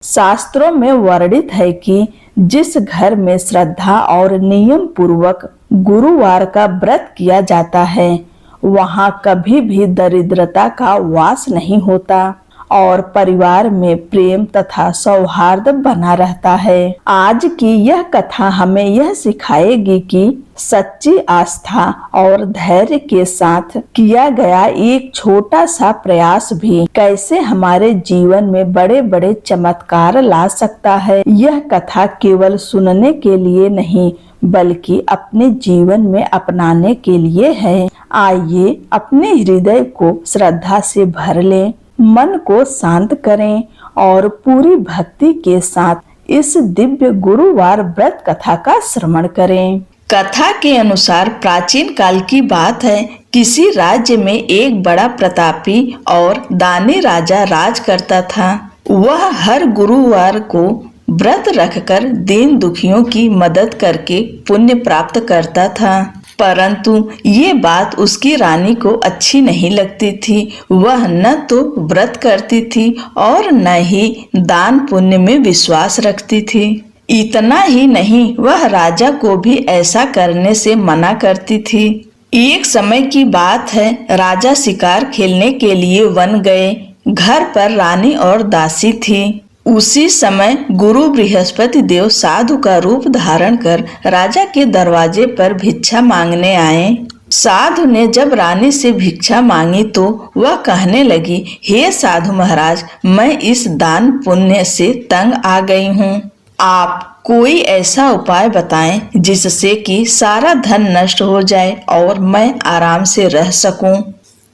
शास्त्रों में वर्णित है कि जिस घर में श्रद्धा और नियम पूर्वक गुरुवार का व्रत किया जाता है वहां कभी भी दरिद्रता का वास नहीं होता और परिवार में प्रेम तथा सौहार्द बना रहता है। आज की यह कथा हमें यह सिखाएगी कि सच्ची आस्था और धैर्य के साथ किया गया एक छोटा सा प्रयास भी कैसे हमारे जीवन में बड़े बड़े चमत्कार ला सकता है। यह कथा केवल सुनने के लिए नहीं बल्कि अपने जीवन में अपनाने के लिए है। आइए अपने हृदय को श्रद्धा से भर लें, मन को शांत करें और पूरी भक्ति के साथ इस दिव्य गुरुवार व्रत कथा का श्रवण करें। कथा के अनुसार प्राचीन काल की बात है। किसी राज्य में एक बड़ा प्रतापी और दानी राजा राज करता था। वह हर गुरुवार को व्रत रखकर दीन दुखियों की मदद करके पुण्य प्राप्त करता था, परंतु ये बात उसकी रानी को अच्छी नहीं लगती थी। वह न तो व्रत करती थी और न ही दान पुण्य में विश्वास रखती थी। इतना ही नहीं, वह राजा को भी ऐसा करने से मना करती थी। एक समय की बात है, राजा शिकार खेलने के लिए वन गए। घर पर रानी और दासी थी। उसी समय गुरु बृहस्पति देव साधु का रूप धारण कर राजा के दरवाजे पर भिक्षा मांगने आए। साधु ने जब रानी से भिक्षा मांगी तो वह कहने लगी, हे साधु महाराज, मैं इस दान पुण्य से तंग आ गई हूँ। आप कोई ऐसा उपाय बताएं जिससे कि सारा धन नष्ट हो जाए और मैं आराम से रह सकूं।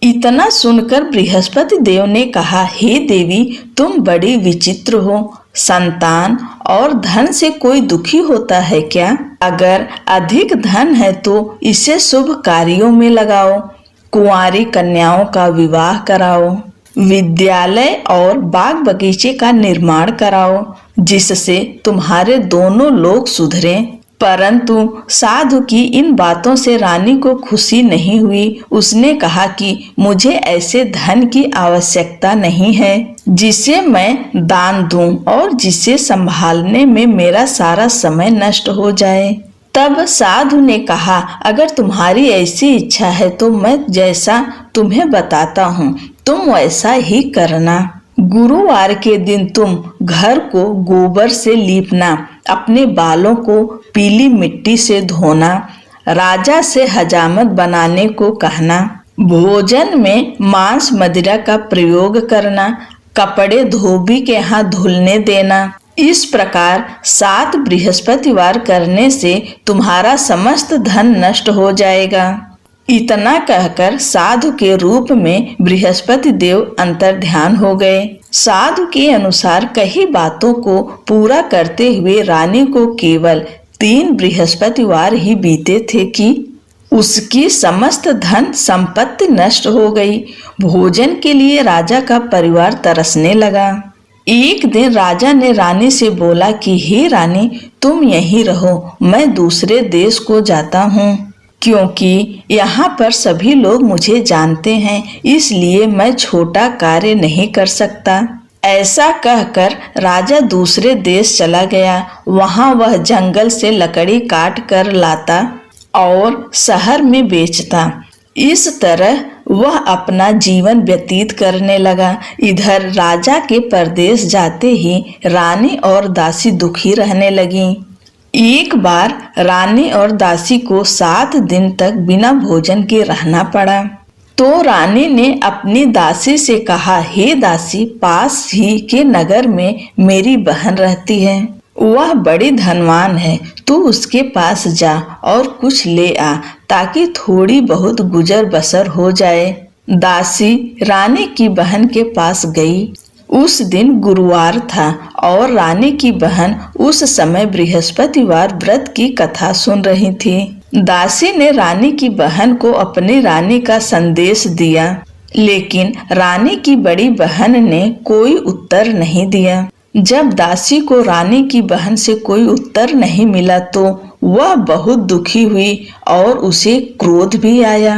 इतना सुनकर बृहस्पति देव ने कहा, हे देवी, तुम बड़ी विचित्र हो। संतान और धन से कोई दुखी होता है क्या? अगर अधिक धन है तो इसे शुभ कार्यों में लगाओ, कुंवारी कन्याओं का विवाह कराओ, विद्यालय और बाग बगीचे का निर्माण कराओ, जिससे तुम्हारे दोनों लोग सुधरें। परंतु साधु की इन बातों से रानी को खुशी नहीं हुई। उसने कहा कि मुझे ऐसे धन की आवश्यकता नहीं है जिसे मैं दान दूं और जिसे संभालने में मेरा सारा समय नष्ट हो जाए। तब साधु ने कहा, अगर तुम्हारी ऐसी इच्छा है तो मैं जैसा तुम्हें बताता हूँ तुम वैसा ही करना। गुरुवार के दिन तुम घर को गोबर से लीपना, अपने बालों को पीली मिट्टी से धोना, राजा से हजामत बनाने को कहना, भोजन में मांस मदिरा का प्रयोग करना, कपड़े धोबी के हाथ धुलने देना। इस प्रकार 7 बृहस्पतिवार करने से तुम्हारा समस्त धन नष्ट हो जाएगा। इतना कहकर साधु के रूप में बृहस्पति देव अंतर्ध्यान हो गए। साधु के अनुसार कई बातों को पूरा करते हुए रानी को केवल 3 बृहस्पतिवार ही बीते थे कि उसकी समस्त धन संपत्ति नष्ट हो गई। भोजन के लिए राजा का परिवार तरसने लगा। एक दिन राजा ने रानी से बोला कि हे रानी, तुम यहीं रहो, मैं दूसरे देश को जाता हूँ, क्योंकि यहाँ पर सभी लोग मुझे जानते हैं, इसलिए मैं छोटा कार्य नहीं कर सकता। ऐसा कहकर राजा दूसरे देश चला गया। वहाँ वह जंगल से लकड़ी काट कर लाता और शहर में बेचता। इस तरह वह अपना जीवन व्यतीत करने लगा। इधर राजा के परदेश जाते ही रानी और दासी दुखी रहने लगीं। एक बार रानी और दासी को 7 दिन तक बिना भोजन के रहना पड़ा। तो रानी ने अपनी दासी से कहा, हे दासी, पास ही के नगर में मेरी बहन रहती है। वह बड़ी धनवान है, तू उसके पास जा और कुछ ले आ ताकि थोड़ी बहुत गुजर बसर हो जाए। दासी रानी की बहन के पास गई। उस दिन गुरुवार था और रानी की बहन उस समय बृहस्पतिवार व्रत की कथा सुन रही थी। दासी ने रानी की बहन को अपनी रानी का संदेश दिया, लेकिन रानी की बड़ी बहन ने कोई उत्तर नहीं दिया। जब दासी को रानी की बहन से कोई उत्तर नहीं मिला तो वह बहुत दुखी हुई और उसे क्रोध भी आया।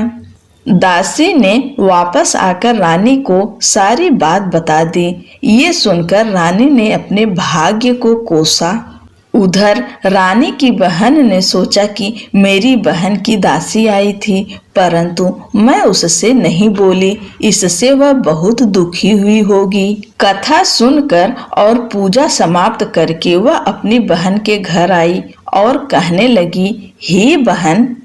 दासी ने वापस आकर रानी को सारी बात बता दी। ये सुनकर रानी ने अपने भाग्य को कोसा। उधर रानी की बहन ने सोचा कि मेरी बहन की दासी आई थी, परंतु मैं उससे नहीं बोली, इससे वह बहुत दुखी हुई होगी। कथा सुनकर और पूजा समाप्त करके वह अपनी बहन के घर आई और कहने लगी, हे बहन,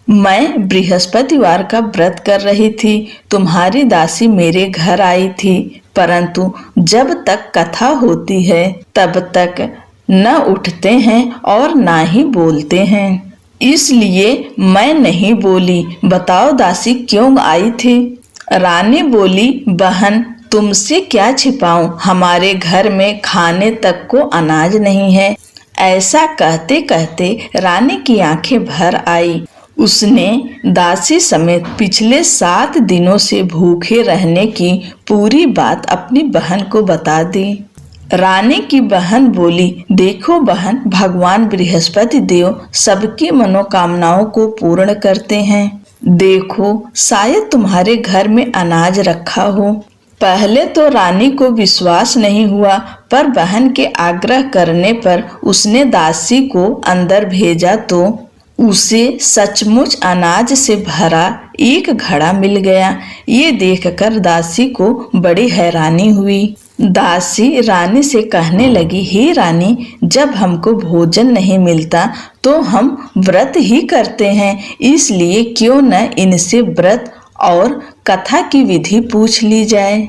मैं बृहस्पतिवार का व्रत कर रही थी। तुम्हारी दासी मेरे घर आई थी, परंतु जब तक कथा होती है तब तक न उठते हैं और ना ही बोलते हैं, इसलिए मैं नहीं बोली। बताओ दासी क्यों आई थी? रानी बोली, बहन तुमसे क्या छिपाऊं, हमारे घर में खाने तक को अनाज नहीं है। ऐसा कहते कहते रानी की आंखें भर आई। उसने दासी समेत पिछले 7 दिनों से भूखे रहने की पूरी बात अपनी बहन को बता दी। रानी की बहन बोली, देखो बहन, भगवान बृहस्पति देव सबकी मनोकामनाओं को पूर्ण करते हैं। देखो शायद तुम्हारे घर में अनाज रखा हो। पहले तो रानी को विश्वास नहीं हुआ, पर बहन के आग्रह करने पर उसने दासी को अंदर भेजा तो उसे सचमुच अनाज से भरा एक घड़ा मिल गया। ये देखकर दासी को बड़ी हैरानी हुई। दासी रानी से कहने लगी, हे रानी, जब हमको भोजन नहीं मिलता तो हम व्रत ही करते हैं, इसलिए क्यों न इनसे व्रत और कथा की विधि पूछ ली जाए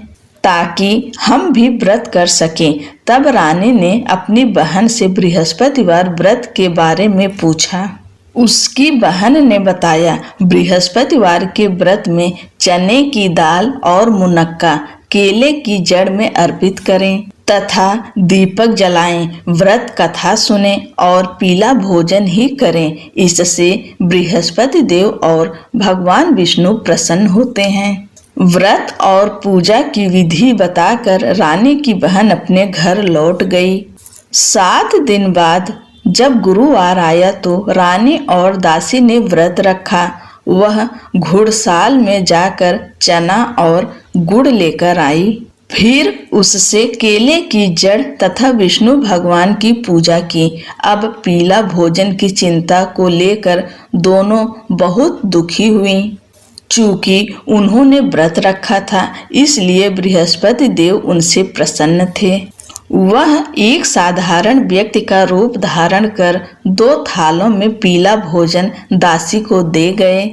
ताकि हम भी व्रत कर सकें। तब रानी ने अपनी बहन से बृहस्पतिवार व्रत के बारे में पूछा। उसकी बहन ने बताया, बृहस्पतिवार के व्रत में चने की दाल और मुनक्का केले की जड़ में अर्पित करें तथा दीपक जलाएं, व्रत कथा सुने और पीला भोजन ही करें। इससे बृहस्पति देव और भगवान विष्णु प्रसन्न होते हैं। व्रत और पूजा की विधि बताकर रानी की बहन अपने घर लौट गई। 7 दिन बाद जब गुरुवार आया तो रानी और दासी ने व्रत रखा। वह घुड़साल में जाकर चना और गुड़ लेकर आई। फिर उससे केले की जड़ तथा विष्णु भगवान की पूजा की। अब पीला भोजन की चिंता को लेकर दोनों बहुत दुखी हुई। चूंकि उन्होंने व्रत रखा था, इसलिए बृहस्पति देव उनसे प्रसन्न थे। वह एक साधारण व्यक्ति का रूप धारण कर 2 थालों में पीला भोजन दासी को दे गए।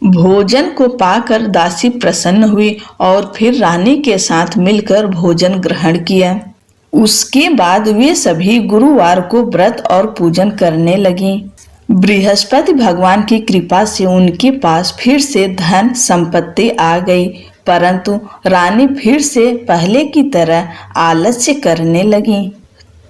भोजन को पाकर दासी प्रसन्न हुई और फिर रानी के साथ मिलकर भोजन ग्रहण किया। उसके बाद वे सभी गुरुवार को व्रत और पूजन करने लगी। बृहस्पति भगवान की कृपा से उनके पास फिर से धन संपत्ति आ गई, परंतु रानी फिर से पहले की तरह आलस्य करने लगी।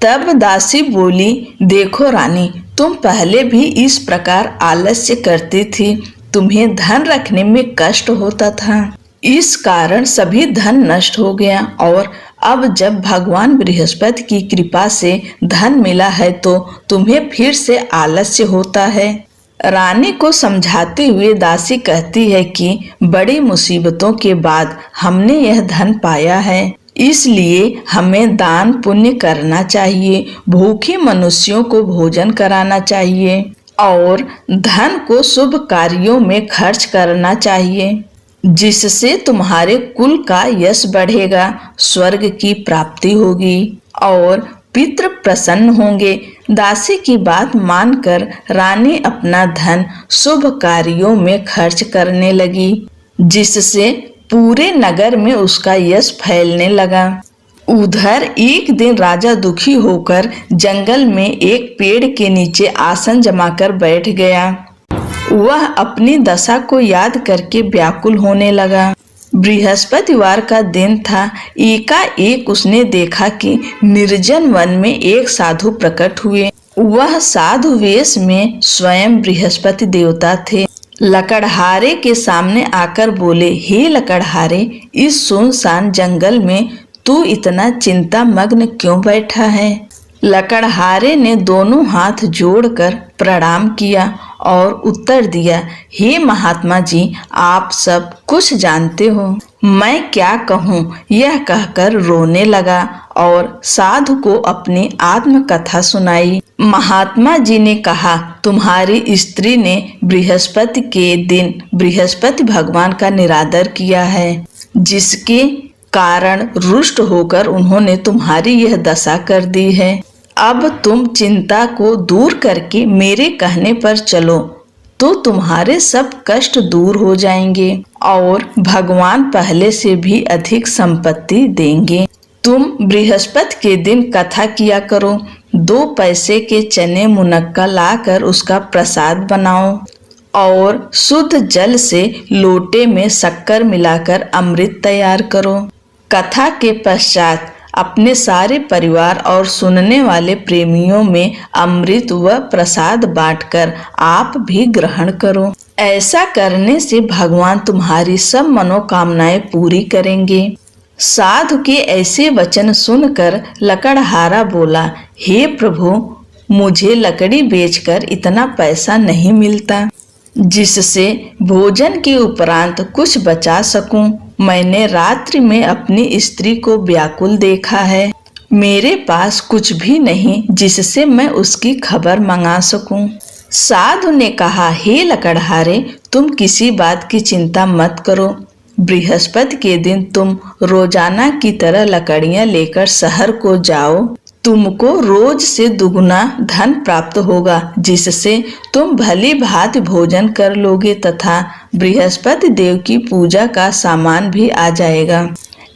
तब दासी बोली, देखो रानी, तुम पहले भी इस प्रकार आलस्य करती थी। तुम्हें धन रखने में कष्ट होता था, इस कारण सभी धन नष्ट हो गया, और अब जब भगवान बृहस्पति की कृपा से धन मिला है तो तुम्हें फिर से आलस्य होता है। रानी को समझाते हुए दासी कहती है कि बड़ी मुसीबतों के बाद हमने यह धन पाया है, इसलिए हमें दान पुण्य करना चाहिए, भूखे मनुष्यों को भोजन कराना चाहिए और धन को शुभ कार्यों में खर्च करना चाहिए, जिससे तुम्हारे कुल का यश बढ़ेगा, स्वर्ग की प्राप्ति होगी और पितृ प्रसन्न होंगे। दासी की बात मानकर रानी अपना धन शुभ कार्यों में खर्च करने लगी, जिससे पूरे नगर में उसका यश फैलने लगा। उधर एक दिन राजा दुखी होकर जंगल में एक पेड़ के नीचे आसन जमाकर बैठ गया। वह अपनी दशा को याद करके व्याकुल होने लगा। बृहस्पतिवार का दिन था। एकाएक उसने देखा कि निर्जन वन में एक साधु प्रकट हुए। वह साधु वेश में स्वयं बृहस्पति देवता थे। लकड़हारे के सामने आकर बोले, हे लकड़हारे, इस सुनसान जंगल में तू इतना चिंता मग्न क्यों बैठा है? लकड़हारे ने दोनों हाथ जोड़कर प्रणाम किया और उत्तर दिया, हे महात्मा जी, आप सब कुछ जानते हो, मैं क्या कहूँ। यह कहकर रोने लगा और साधु को अपनी आत्मकथा सुनाई। महात्मा जी ने कहा, तुम्हारी स्त्री ने बृहस्पति के दिन बृहस्पति भगवान का निरादर किया है, जिसके कारण रुष्ट होकर उन्होंने तुम्हारी यह दशा कर दी है। अब तुम चिंता को दूर करके मेरे कहने पर चलो तो तुम्हारे सब कष्ट दूर हो जाएंगे और भगवान पहले से भी अधिक संपत्ति देंगे। तुम बृहस्पति के दिन कथा किया करो। 2 पैसे के चने मुनक्का लाकर उसका प्रसाद बनाओ और शुद्ध जल से लोटे में शक्कर मिलाकर अमृत तैयार करो। कथा के पश्चात अपने सारे परिवार और सुनने वाले प्रेमियों में अमृत व प्रसाद बांटकर आप भी ग्रहण करो। ऐसा करने से भगवान तुम्हारी सब मनोकामनाएं पूरी करेंगे। साधु के ऐसे वचन सुनकर लकड़हारा बोला, हे प्रभु, मुझे लकड़ी बेचकर इतना पैसा नहीं मिलता जिससे भोजन के उपरांत कुछ बचा सकूं। मैंने रात्रि में अपनी स्त्री को व्याकुल देखा है। मेरे पास कुछ भी नहीं जिससे मैं उसकी खबर मंगा सकूं। साधु ने कहा, हे लकड़हारे, तुम किसी बात की चिंता मत करो। बृहस्पति के दिन तुम रोजाना की तरह लकड़ियां लेकर शहर को जाओ। तुमको रोज से दुगुना धन प्राप्त होगा, जिससे तुम भली भांति भोजन कर लोगे तथा बृहस्पति देव की पूजा का सामान भी आ जाएगा।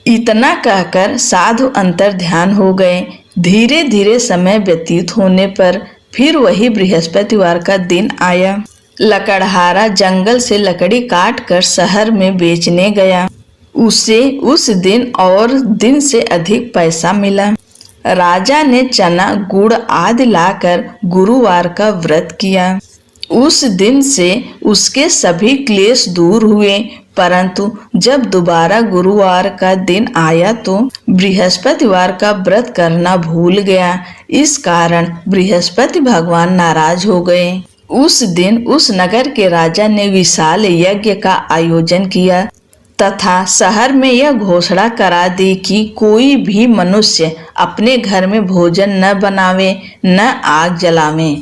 इतना कहकर साधु अंतर ध्यान हो गए। धीरे धीरे समय व्यतीत होने पर फिर वही बृहस्पतिवार का दिन आया। लकड़हारा जंगल से लकड़ी काट कर शहर में बेचने गया। उसे उस दिन और दिन से अधिक पैसा मिला। राजा ने चना, गुड़ आदि लाकर गुरुवार का व्रत किया। उस दिन से उसके सभी क्लेश दूर हुए, परंतु जब दोबारा गुरुवार का दिन आया तो बृहस्पतिवार का व्रत करना भूल गया। इस कारण बृहस्पति भगवान नाराज हो गए। उस दिन उस नगर के राजा ने विशाल यज्ञ का आयोजन किया तथा शहर में यह घोषणा करा दी कि कोई भी मनुष्य अपने घर में भोजन न बनावे न आग जलावे।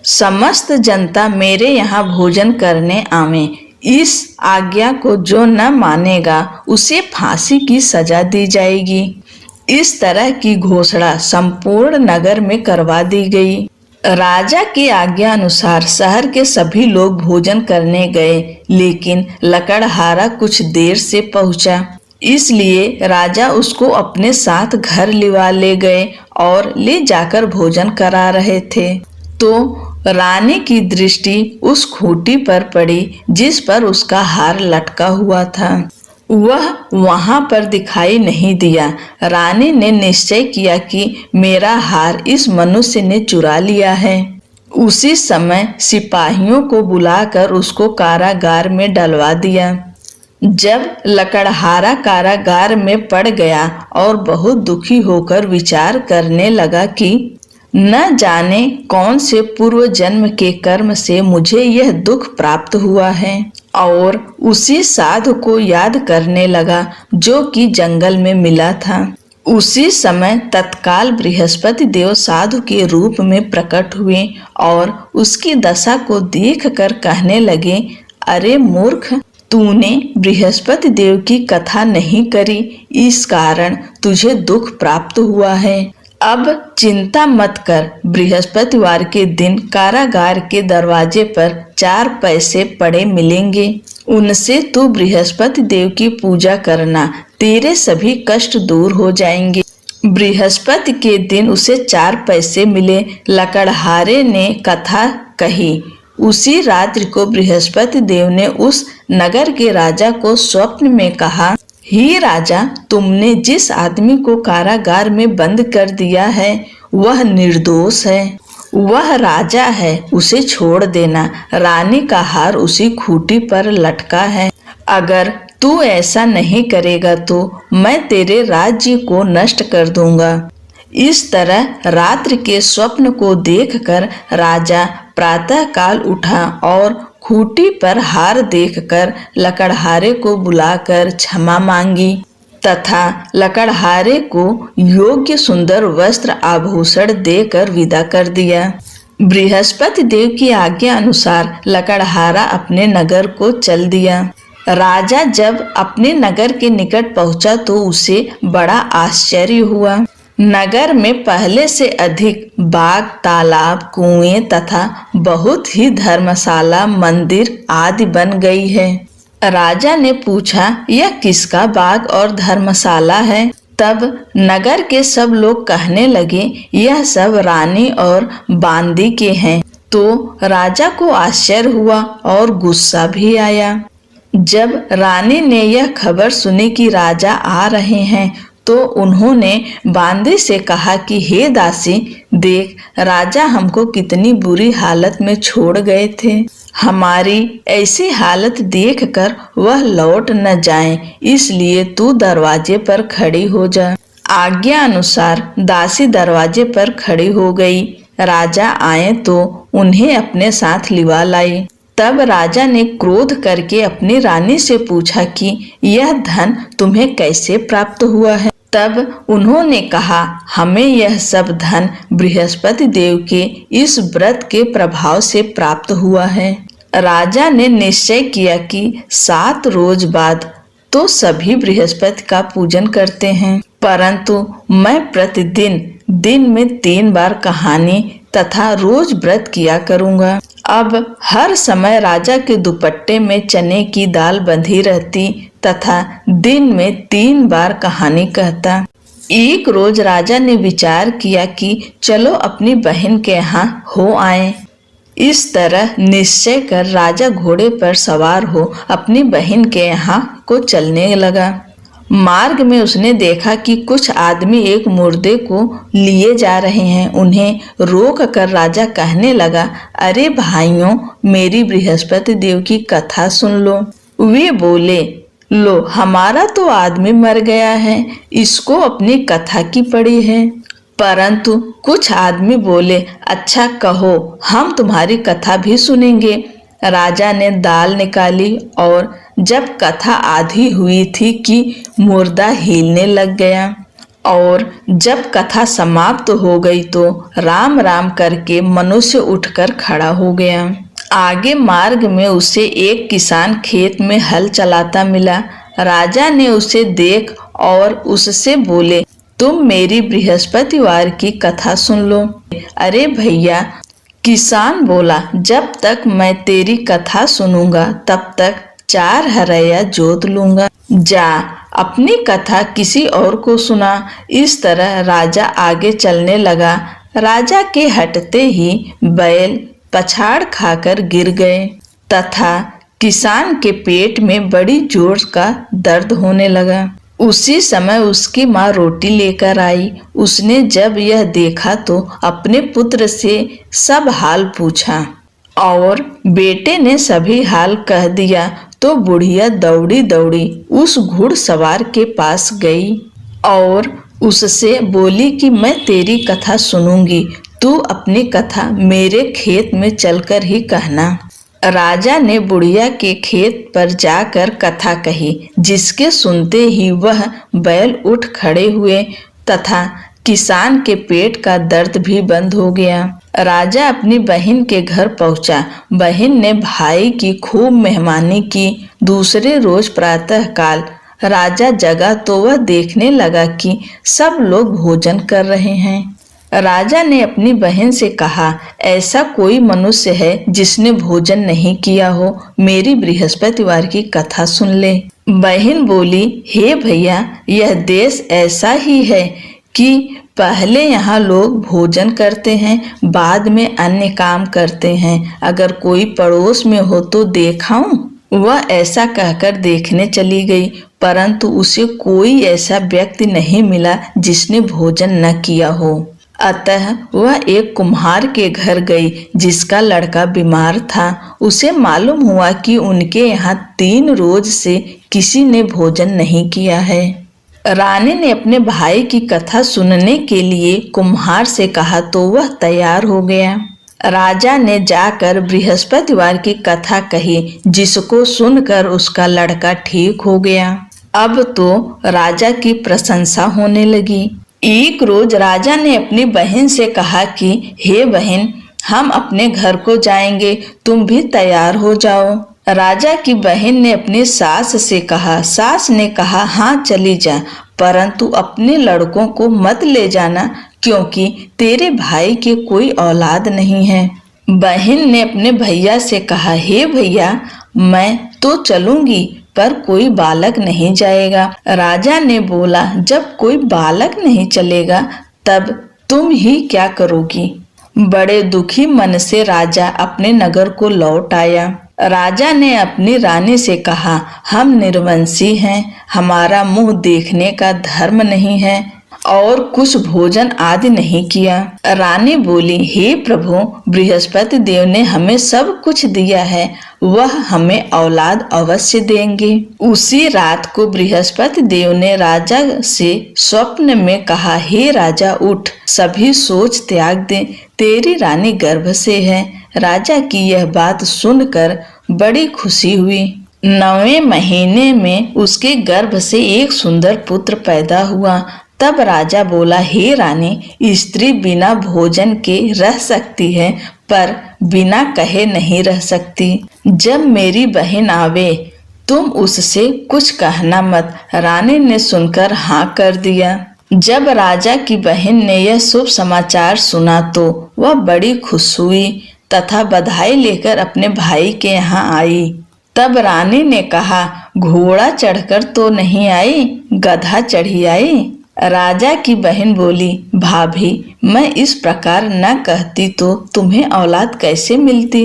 समस्त जनता मेरे यहाँ भोजन करने आवे। इस आज्ञा को जो न मानेगा उसे फांसी की सजा दी जाएगी। इस तरह की घोषणा संपूर्ण नगर में करवा दी गई। राजा की आज्ञा अनुसार शहर के सभी लोग भोजन करने गए, लेकिन लकड़हारा कुछ देर से पहुंचा। इसलिए राजा उसको अपने साथ घर लिवा ले गए और ले जाकर भोजन करा रहे थे तो रानी की दृष्टि उस खूंटी पर पड़ी जिस पर उसका हार लटका हुआ था। वह वहां पर दिखाई नहीं दिया। रानी ने निश्चय किया कि मेरा हार इस मनुष्य ने चुरा लिया है। उसी समय सिपाहियों को बुलाकर उसको कारागार में डलवा दिया। जब लकड़हारा कारागार में पड़ गया और बहुत दुखी होकर विचार करने लगा कि न जाने कौन से पूर्व जन्म के कर्म से मुझे यह दुख प्राप्त हुआ है, और उसी साधु को याद करने लगा जो कि जंगल में मिला था। उसी समय तत्काल बृहस्पति देव साधु के रूप में प्रकट हुए और उसकी दशा को देखकर कहने लगे, अरे मूर्ख, तूने बृहस्पति देव की कथा नहीं करी, इस कारण तुझे दुख प्राप्त हुआ है। अब चिंता मत कर। बृहस्पतिवार के दिन कारागार के दरवाजे पर 4 पैसे पड़े मिलेंगे। उनसे तू बृहस्पति देव की पूजा करना, तेरे सभी कष्ट दूर हो जाएंगे। बृहस्पति के दिन उसे 4 पैसे मिले। लकड़हारे ने कथा कही। उसी रात्रि को बृहस्पति देव ने उस नगर के राजा को स्वप्न में कहा, हे राजा, तुमने जिस आदमी को कारागार में बंद कर दिया है वह निर्दोष है। वह राजा है, उसे छोड़ देना। रानी का हार उसी खूंटी पर लटका है। अगर तू ऐसा नहीं करेगा तो मैं तेरे राज्य को नष्ट कर दूंगा। इस तरह रात्रि के स्वप्न को देखकर राजा प्रातः काल उठा और खूंटी पर हार देखकर लकड़हारे को बुलाकर क्षमा मांगी तथा लकड़हारे को योग्य सुंदर वस्त्र आभूषण देकर विदा कर दिया। बृहस्पति देव की आज्ञा अनुसार लकड़हारा अपने नगर को चल दिया। राजा जब अपने नगर के निकट पहुंचा तो उसे बड़ा आश्चर्य हुआ। नगर में पहले से अधिक बाग, तालाब, कुएं तथा बहुत ही धर्मशाला, मंदिर आदि बन गई है। राजा ने पूछा, यह किसका बाग और धर्मशाला है? तब नगर के सब लोग कहने लगे, यह सब रानी और बांदी के हैं। तो राजा को आश्चर्य हुआ और गुस्सा भी आया। जब रानी ने यह खबर सुनी कि राजा आ रहे हैं तो उन्होंने बांदी से कहा कि हे दासी, देख राजा हमको कितनी बुरी हालत में छोड़ गए थे। हमारी ऐसी हालत देखकर वह लौट न जाएं, इसलिए तू दरवाजे पर खड़ी हो जा। आज्ञा अनुसार दासी दरवाजे पर खड़ी हो गई। राजा आए तो उन्हें अपने साथ लिवा लाई। तब राजा ने क्रोध करके अपनी रानी से पूछा कि यह धन तुम्हें कैसे प्राप्त हुआ है? तब उन्होंने कहा, हमें यह सब धन बृहस्पति देव के इस व्रत के प्रभाव से प्राप्त हुआ है। राजा ने निश्चय किया कि 7 रोज बाद तो सभी बृहस्पति का पूजन करते हैं, परंतु मैं प्रतिदिन दिन में 3 बार कहानी तथा रोज व्रत किया करूंगा। अब हर समय राजा के दुपट्टे में चने की दाल बंधी रहती तथा दिन में 3 बार कहानी कहता। एक रोज राजा ने विचार किया कि चलो अपनी बहन के यहाँ हो आए। इस तरह निश्चय कर राजा घोड़े पर सवार हो अपनी बहन के यहाँ को चलने लगा। मार्ग में उसने देखा कि कुछ आदमी एक मुर्दे को लिए जा रहे हैं। उन्हें रोक कर राजा कहने लगा, अरे भाइयों, मेरी बृहस्पति देव की कथा सुन लो। वे बोले, लो हमारा तो आदमी मर गया है, इसको अपनी कथा की पड़ी है। परंतु कुछ आदमी बोले, अच्छा कहो, हम तुम्हारी कथा भी सुनेंगे। राजा ने दाल निकाली और जब कथा आधी हुई थी कि मुर्दा हिलने लग गया और जब कथा समाप्त हो गई तो राम राम करके मनुष्य उठकर खड़ा हो गया। आगे मार्ग में उसे एक किसान खेत में हल चलाता मिला। राजा ने उसे देख और उससे बोले, तुम मेरी बृहस्पतिवार की कथा सुन लो। अरे भैया, किसान बोला, जब तक मैं तेरी कथा सुनूंगा तब तक 4 हरैया जोत लूंगा। जा अपनी कथा किसी और को सुना। इस तरह राजा आगे चलने लगा। राजा के हटते ही बैल पछाड़ खाकर गिर गए तथा किसान के पेट में बड़ी जोर का दर्द होने लगा। उसी समय उसकी माँ रोटी लेकर आई। उसने जब यह देखा तो अपने पुत्र से सब हाल पूछा और बेटे ने सभी हाल कह दिया। तो बुढ़िया दौड़ी दौड़ी उस घुड़सवार के पास गई और उससे बोली कि मैं तेरी कथा सुनूंगी, तू अपनी कथा मेरे खेत में चलकर ही कहना। राजा ने बुढ़िया के खेत पर जाकर कथा कही, जिसके सुनते ही वह बैल उठ खड़े हुए तथा किसान के पेट का दर्द भी बंद हो गया। राजा अपनी बहन के घर पहुंचा। बहन ने भाई की खूब मेहमानी की। दूसरे रोज प्रातः काल राजा जगा तो वह देखने लगा कि सब लोग भोजन कर रहे हैं। राजा ने अपनी बहन से कहा, ऐसा कोई मनुष्य है जिसने भोजन नहीं किया हो, मेरी बृहस्पतिवार की कथा सुन ले। बहन बोली, हे भैया, यह देश ऐसा ही है कि पहले यहाँ लोग भोजन करते हैं, बाद में अन्य काम करते हैं। अगर कोई पड़ोस में हो तो देखाऊं? वह ऐसा कहकर देखने चली गई, परंतु उसे कोई ऐसा व्यक्ति नहीं मिला जिसने भोजन न किया हो। अतः वह एक कुम्हार के घर गई जिसका लड़का बीमार था। उसे मालूम हुआ कि उनके यहाँ 3 रोज से किसी ने भोजन नहीं किया है। रानी ने अपने भाई की कथा सुनने के लिए कुम्हार से कहा तो वह तैयार हो गया। राजा ने जाकर बृहस्पतिवार की कथा कही, जिसको सुनकर उसका लड़का ठीक हो गया। अब तो राजा की प्रशंसा होने लगी। एक रोज राजा ने अपनी बहन से कहा कि हे बहन, हम अपने घर को जाएंगे, तुम भी तैयार हो जाओ। राजा की बहन ने अपनी सास से कहा। सास ने कहा, हाँ चली जा, परंतु अपने लड़कों को मत ले जाना, क्योंकि तेरे भाई के कोई औलाद नहीं है। बहन ने अपने भैया से कहा, हे भैया, मैं तो चलूंगी, पर कोई बालक नहीं जाएगा। राजा ने बोला, जब कोई बालक नहीं चलेगा तब तुम ही क्या करोगी। बड़े दुखी मन से राजा अपने नगर को लौट आया। राजा ने अपनी रानी से कहा, हम निर्वंशी हैं, हमारा मुंह देखने का धर्म नहीं है और कुछ भोजन आदि नहीं किया। रानी बोली, हे प्रभु, बृहस्पति देव ने हमें सब कुछ दिया है, वह हमें औलाद अवश्य देंगे। उसी रात को बृहस्पति देव ने राजा से स्वप्न में कहा, हे राजा उठ, सभी सोच त्याग दे, तेरी रानी गर्भ से है। राजा की यह बात सुनकर बड़ी खुशी हुई। 9वें महीने में उसके गर्भ से एक सुंदर पुत्र पैदा हुआ। तब राजा बोला, हे रानी, स्त्री बिना भोजन के रह सकती है, पर बिना कहे नहीं रह सकती। जब मेरी बहन आवे तुम उससे कुछ कहना मत। रानी ने सुनकर हाँ कर दिया। जब राजा की बहन ने यह शुभ समाचार सुना तो वह बड़ी खुश हुई तथा बधाई लेकर अपने भाई के यहाँ आई। तब रानी ने कहा, घोड़ा चढ़कर तो नहीं आई, गधा चढ़ी आई। राजा की बहन बोली, भाभी, मैं इस प्रकार न कहती तो तुम्हें औलाद कैसे मिलती।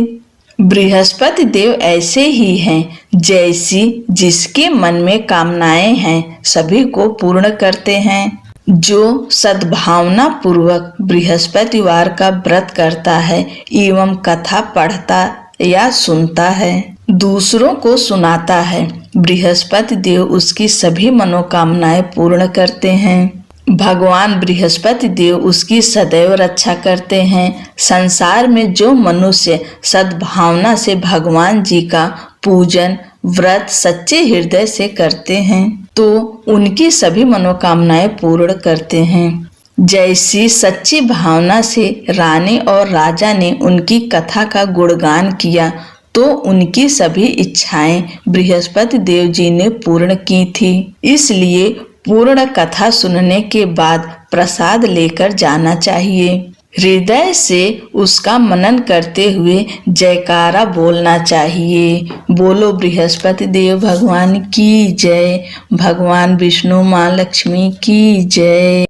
बृहस्पति देव ऐसे ही हैं, जैसी जिसके मन में कामनाएं हैं सभी को पूर्ण करते हैं। जो सद्भावना पूर्वक बृहस्पतिवार का व्रत करता है एवं कथा पढ़ता या सुनता है, दूसरों को सुनाता है, बृहस्पति देव उसकी सभी मनोकामनाएं पूर्ण करते हैं। भगवान बृहस्पति देव उसकी सदैव रक्षा करते हैं। संसार में जो मनुष्य सद्भावना से भगवान जी का पूजन व्रत सच्चे हृदय से करते हैं तो उनकी सभी मनोकामनाएं पूर्ण करते हैं। जैसी सच्ची भावना से रानी और राजा ने उनकी कथा का गुणगान किया तो उनकी सभी इच्छाएं बृहस्पति देव जी ने पूर्ण की थी। इसलिए पूर्ण कथा सुनने के बाद प्रसाद लेकर जाना चाहिए। हृदय से उसका मनन करते हुए जयकारा बोलना चाहिए। बोलो बृहस्पति देव भगवान की जय, भगवान विष्णु माँ लक्ष्मी की जय।